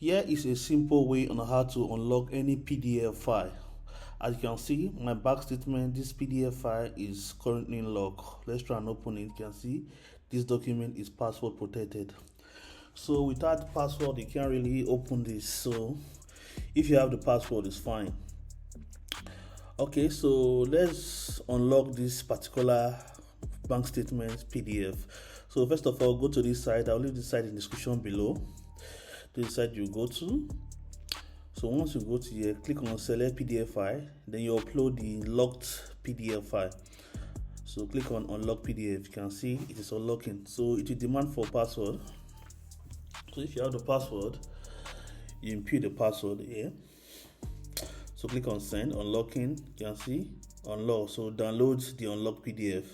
Here is a simple way on how to unlock any PDF file. As you can see, my bank statement, this PDF file is currently locked. Let's try and open it. You can see this document is password protected. So without password, you can't really open this. So if you have the password, it's fine. Okay, so let's unlock this particular bank statement PDF. So first of all, go to this site. I'll leave this site in the description below. This site you go to. So once you go to here, click on select PDF file, then you upload the locked PDF file. So click on unlock PDF. You can see it is unlocking. So it will demand for password. So if you have the password, you input the password here. So click on send, unlocking. You can see unlock. So download the unlocked PDF.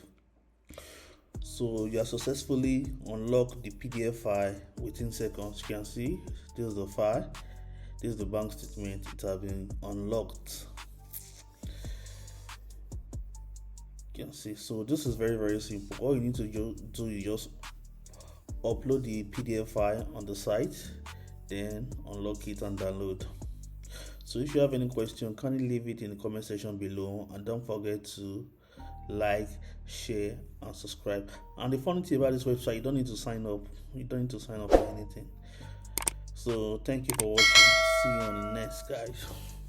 So you are successfully unlocked the PDF file within seconds. You can see this is the file, this is the bank statement. It has been unlocked. You can see. So this is very simple. All you need to do is just upload the PDF file on the site, then unlock it and download. So if you have any question, kindly leave it in the comment section below, and don't forget to like, share, and subscribe. And the funny thing about this website, you don't need to sign up. You don't need to sign up for anything. So thank you for watching. See you on the next, guys.